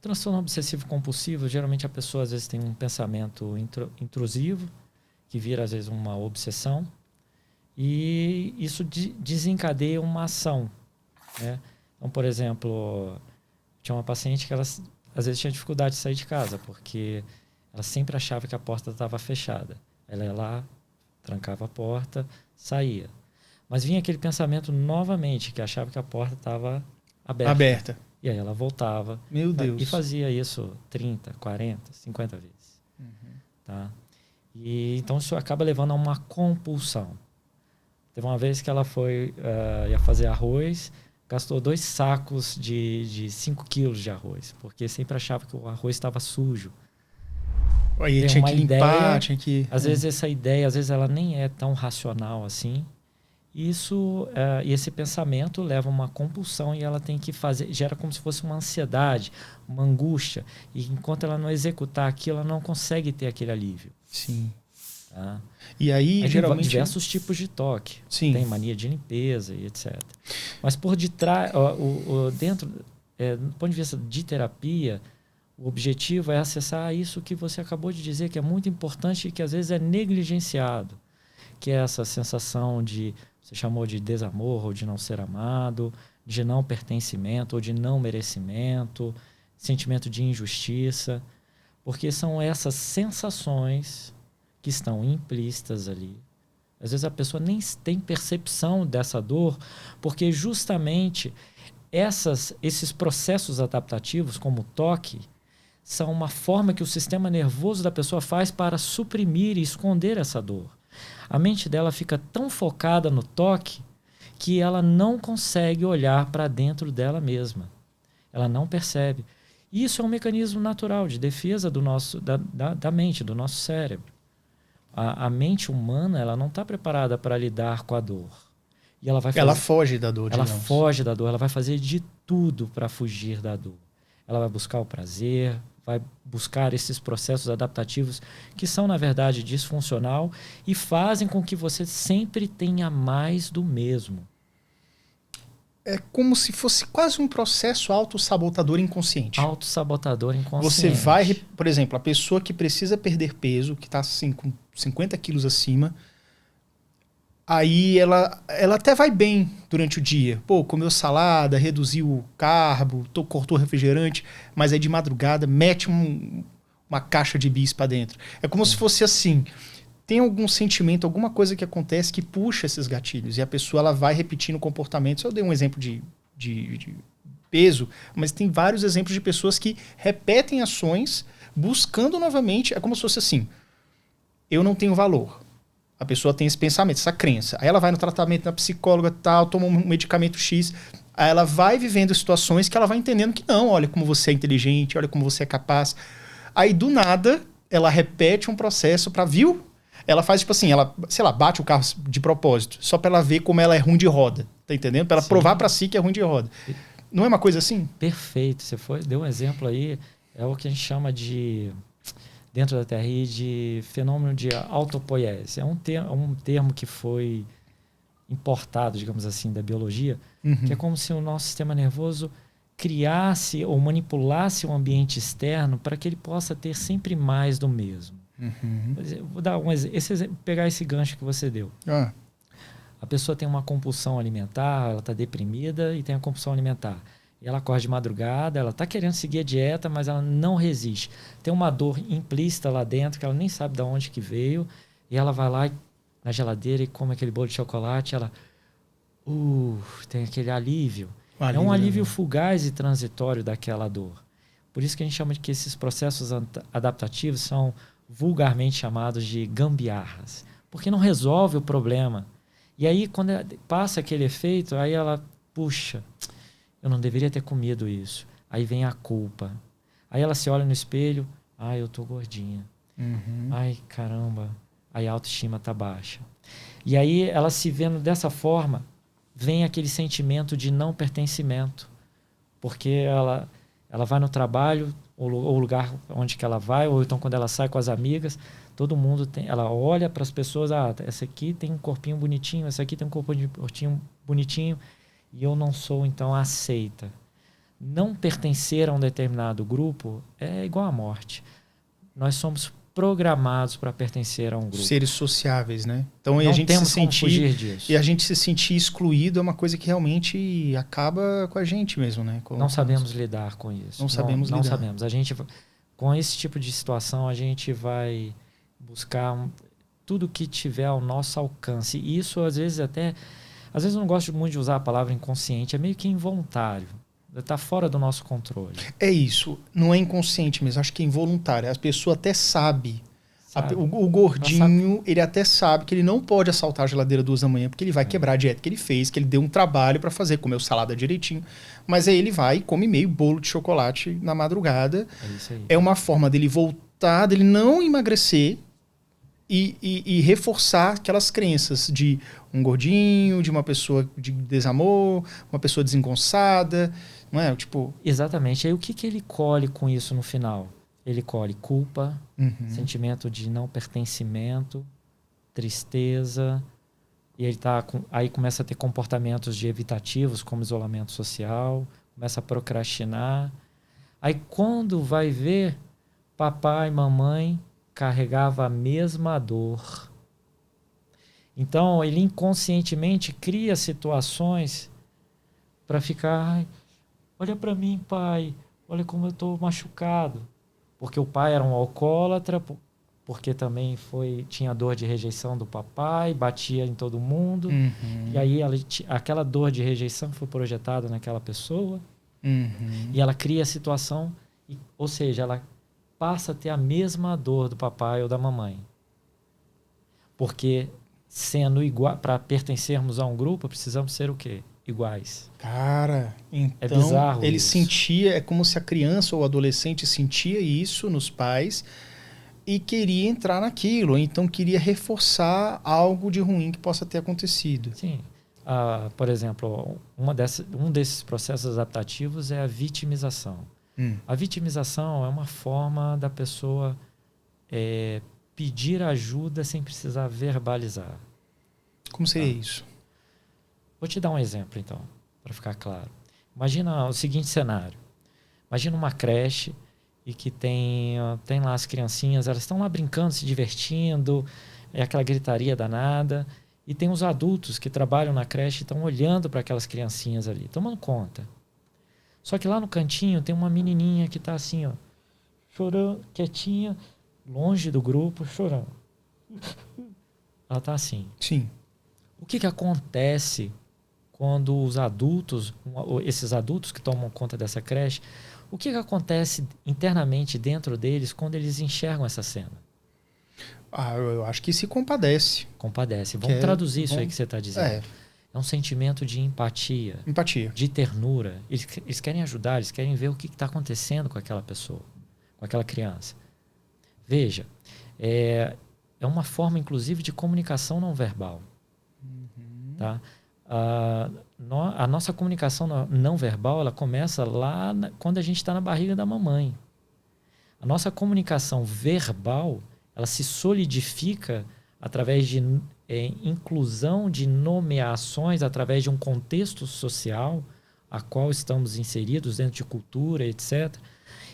Transtorno obsessivo compulsivo, geralmente a pessoa às vezes tem um pensamento intrusivo, que vira às vezes uma obsessão, e isso desencadeia uma ação, né? Então, por exemplo, tinha uma paciente que ela às vezes tinha dificuldade de sair de casa, porque ela sempre achava que a porta estava fechada. Ela ia lá, trancava a porta, saía. Mas vinha aquele pensamento novamente, que achava que a porta estava aberta. E aí ela voltava. Meu Deus. E fazia isso 30, 40, 50 vezes. Tá? E então isso acaba levando a uma compulsão. Teve uma vez que ela ia fazer arroz, gastou 2 sacos de 5 quilos de arroz, porque sempre achava que o arroz estava sujo. Aí tinha que limpar, tinha que... Às vezes essa ideia, às vezes ela nem é tão racional assim. E esse pensamento leva a uma compulsão e ela tem que fazer, gera como se fosse uma ansiedade, uma angústia. E enquanto ela não executar aquilo, ela não consegue ter aquele alívio. Sim. Tá? E aí geralmente... Tem diversos tipos de toque. Sim. Tem mania de limpeza e etc. Mas por detrás, dentro, do ponto de vista de terapia, o objetivo é acessar isso que você acabou de dizer, que é muito importante e que às vezes é negligenciado. Que é essa sensação de... Você chamou de desamor ou de não ser amado, de não pertencimento ou de não merecimento, sentimento de injustiça, porque são essas sensações que estão implícitas ali. Às vezes a pessoa nem tem percepção dessa dor, porque justamente esses processos adaptativos, como o toque, são uma forma que o sistema nervoso da pessoa faz para suprimir e esconder essa dor. A mente dela fica tão focada no toque que ela não consegue olhar para dentro dela mesma. Ela não percebe. E isso é um mecanismo natural de defesa da mente, do nosso cérebro. A mente humana, ela não está preparada para lidar com a dor. E ela foge da dor. Ela foge da dor. Ela vai fazer de tudo para fugir da dor. Ela vai buscar o prazer, vai buscar esses processos adaptativos que são, na verdade, disfuncional e fazem com que você sempre tenha mais do mesmo. É como se fosse quase um processo autossabotador inconsciente. Autossabotador inconsciente. Você vai, por exemplo, a pessoa que precisa perder peso, que está assim, com 50 quilos acima, aí ela até vai bem durante o dia. Pô, comeu salada, reduziu o carbo, cortou refrigerante, mas aí de madrugada mete uma caixa de bis para dentro. É como se fosse assim, tem algum sentimento, alguma coisa que acontece que puxa esses gatilhos. E a pessoa ela vai repetindo comportamentos. Eu dei um exemplo de peso, mas tem vários exemplos de pessoas que repetem ações buscando novamente. É como se fosse assim, eu não tenho valor. A pessoa tem esse pensamento, essa crença. Aí ela vai no tratamento da psicóloga, tal, toma um medicamento X. Aí ela vai vivendo situações que ela vai entendendo que não, olha como você é inteligente, olha como você é capaz. Aí do nada, ela repete um processo para, viu? Ela faz tipo assim, ela, sei lá, bate o carro de propósito, só para ela ver como ela é ruim de roda. Tá entendendo? Para ela provar para si que é ruim de roda. Não é uma coisa assim? Perfeito. Você deu um exemplo aí, é o que a gente chama de... dentro da TRI, de fenômeno de autopoiese. É um termo que foi importado, digamos assim, da biologia, que é como se o nosso sistema nervoso criasse ou manipulasse o ambiente externo para que ele possa ter sempre mais do mesmo. Vou dar pegar esse gancho que você deu. A pessoa tem uma compulsão alimentar, ela está deprimida e tem a compulsão alimentar. E ela acorda de madrugada, ela está querendo seguir a dieta, mas ela não resiste. Tem uma dor implícita lá dentro, que ela nem sabe de onde que veio, e ela vai lá na geladeira e come aquele bolo de chocolate, ela tem aquele alívio. É um alívio fugaz e transitório daquela dor. Por isso que a gente chama de que esses processos adaptativos são vulgarmente chamados de gambiarras, porque não resolve o problema. E aí, quando passa aquele efeito, aí ela, puxa, eu não deveria ter comido isso. Aí vem a culpa. Aí ela se olha no espelho, eu tô gordinha. Ai, caramba. Aí a autoestima tá baixa. E aí ela se vendo dessa forma, vem aquele sentimento de não pertencimento. Porque ela vai no trabalho, ou o lugar onde que ela vai, ou então quando ela sai com as amigas, todo mundo ela olha para as pessoas, essa aqui tem um corpinho bonitinho, essa aqui tem um corpinho bonitinho, e eu não sou, então, aceita. não pertencer a um determinado grupo é igual à morte. Nós somos programados para pertencer a um grupo. Seres sociáveis, né? Então, Não a gente temos se como sentir fugir disso. e a gente se sentir excluído é uma coisa que realmente acaba com a gente mesmo, né? Não sabemos lidar com isso. Não sabemos não lidar. sabemos. A gente, com esse tipo de situação, a gente vai buscar tudo que tiver ao nosso alcance. E isso, às vezes, às vezes eu não gosto muito de usar a palavra inconsciente, é meio que involuntário. Está fora do nosso controle. É isso. Não é inconsciente mesmo. Acho que é involuntário. A pessoa até sabe. O gordinho, ele até sabe que ele não pode assaltar a geladeira 2 da manhã porque ele vai quebrar a dieta que ele fez, que ele deu um trabalho para fazer, comeu salada direitinho. Mas aí ele vai e come meio bolo de chocolate na madrugada. É isso aí. É uma forma dele voltar, dele não emagrecer e reforçar aquelas crenças de um gordinho, de uma pessoa de desamor, uma pessoa desengonçada. Não é? Tipo... Exatamente. Aí o que ele colhe com isso no final? Ele colhe culpa, sentimento de não pertencimento, tristeza, e ele aí começa a ter comportamentos de evitativos, como isolamento social, começa a procrastinar. Aí quando vai ver, papai e mamãe carregava a mesma dor. Então ele inconscientemente cria situações para ficar... Olha para mim, pai. Olha como eu estou machucado. Porque o pai era um alcoólatra, porque também tinha dor de rejeição do papai, batia em todo mundo. E aí aquela dor de rejeição foi projetada naquela pessoa. E ela cria a situação, ou seja, ela passa a ter a mesma dor do papai ou da mamãe. Porque sendo igual, para pertencermos a um grupo, precisamos ser o quê? Iguais. Cara, então é bizarro ele isso. sentia, é como se a criança ou o adolescente sentia isso nos pais e queria entrar naquilo, ou então queria reforçar algo de ruim que possa ter acontecido. Sim. Por exemplo, um desses processos adaptativos é a vitimização. A vitimização é uma forma da pessoa pedir ajuda sem precisar verbalizar. Como seria isso? Vou te dar um exemplo, então, para ficar claro. Imagina o seguinte cenário. Imagina uma creche e que tem lá as criancinhas, elas estão lá brincando, se divertindo, é aquela gritaria danada, e tem os adultos que trabalham na creche e estão olhando para aquelas criancinhas ali, tomando conta. Só que lá no cantinho tem uma menininha que está assim, ó, chorando, quietinha, longe do grupo, chorando. Ela está assim. Sim. O que acontece quando os adultos, esses adultos que tomam conta dessa creche, o que acontece internamente dentro deles quando eles enxergam essa cena? Eu acho que se compadece. Compadece. Vamos traduzir isso aí que você está dizendo. É um sentimento de empatia. Empatia. De ternura. Eles querem ajudar, eles querem ver o que está acontecendo com aquela pessoa, com aquela criança. Veja, é uma forma, inclusive, de comunicação não verbal. Tá? A nossa comunicação não verbal, ela começa lá quando a gente está na barriga da mamãe. A nossa comunicação verbal, ela se solidifica através de inclusão de nomeações, através de um contexto social a qual estamos inseridos dentro de cultura, etc.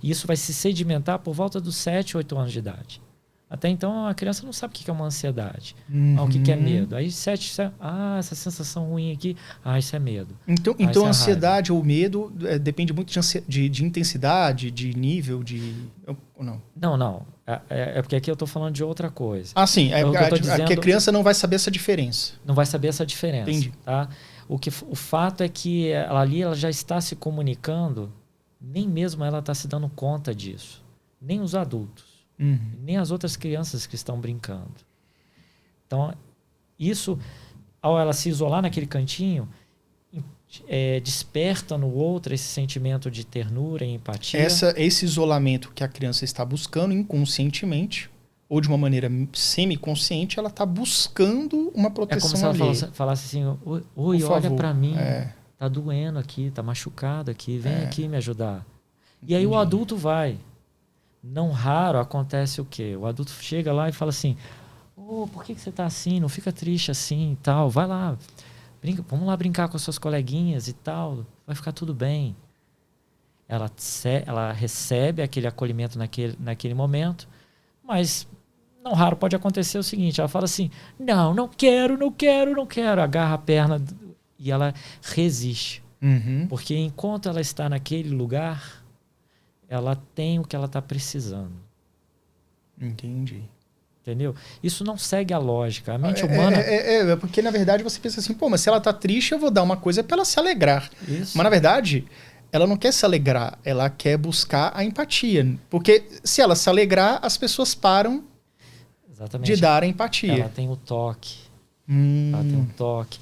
E isso vai se sedimentar por volta dos 7, 8 anos de idade. Até então, a criança não sabe o que é uma ansiedade. O que é medo. Aí, essa sensação ruim aqui, isso é medo. Então a ansiedade ou medo depende muito de intensidade, de nível, ou não? Não. É porque aqui eu estou falando de outra coisa. Sim. Que a criança não vai saber essa diferença. Não vai saber essa diferença. Entendi. Tá? O fato é que ela já está se comunicando, nem mesmo ela está se dando conta disso. Nem os adultos. Nem as outras crianças que estão brincando. Então, isso, ao ela se isolar naquele cantinho, desperta no outro esse sentimento de ternura e empatia. Esse isolamento que a criança está buscando inconscientemente, ou de uma maneira semi-consciente, ela está buscando uma proteção alheia. É como se ela falasse assim, oi, olha para mim, tá doendo aqui, tá machucado aqui, vem aqui me ajudar. Entendi. E aí o adulto vai. Não raro acontece o quê? O adulto chega lá e fala assim, por que você está assim? Não fica triste assim e tal. Vai lá, vamos lá brincar com as suas coleguinhas e tal. Vai ficar tudo bem. ela recebe aquele acolhimento naquele momento, mas não raro pode acontecer o seguinte, ela fala assim, não quero, agarra a perna e ela resiste. Porque enquanto ela está naquele lugar, ela tem o que ela está precisando. Entendi. Entendeu? Isso não segue a lógica. A mente humana... Porque, na verdade, você pensa assim, pô, mas se ela tá triste, eu vou dar uma coisa para ela se alegrar. Isso. Mas, na verdade, ela não quer se alegrar, ela quer buscar a empatia. Porque se ela se alegrar, as pessoas param Exatamente. de dar a empatia. Ela tem o toque. Ela tem um toque.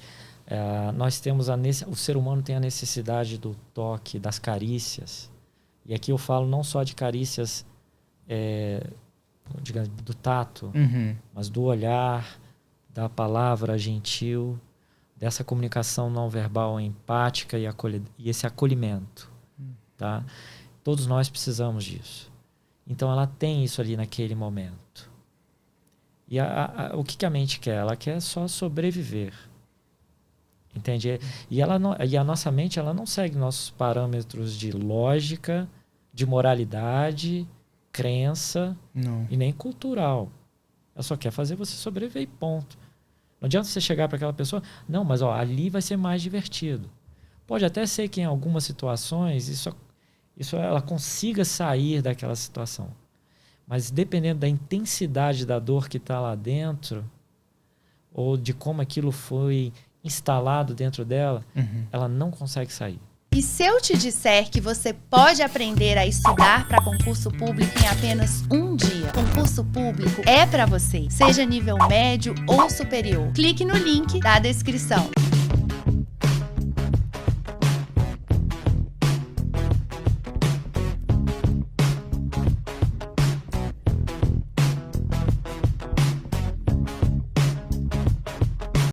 Nós temos o ser humano tem a necessidade do toque, das carícias. E aqui eu falo não só de carícias... digamos, do tato, mas do olhar, da palavra gentil, dessa comunicação não verbal empática e esse acolhimento. Tá? Todos nós precisamos disso. Então ela tem isso ali naquele momento. E o que a mente quer? Ela quer só sobreviver. Entende? E a nossa mente ela não segue nossos parâmetros de lógica, de moralidade, crença e nem cultural. Ela só quer fazer você sobreviver e ponto. Não adianta você chegar para aquela pessoa, não, mas ali vai ser mais divertido. Pode até ser que em algumas situações isso ela consiga sair daquela situação. Mas dependendo da intensidade da dor que está lá dentro, ou de como aquilo foi instalado dentro dela, ela não consegue sair. E se eu te disser que você pode aprender a estudar para concurso público em apenas um dia? Concurso público é para você, seja nível médio ou superior. Clique no link da descrição.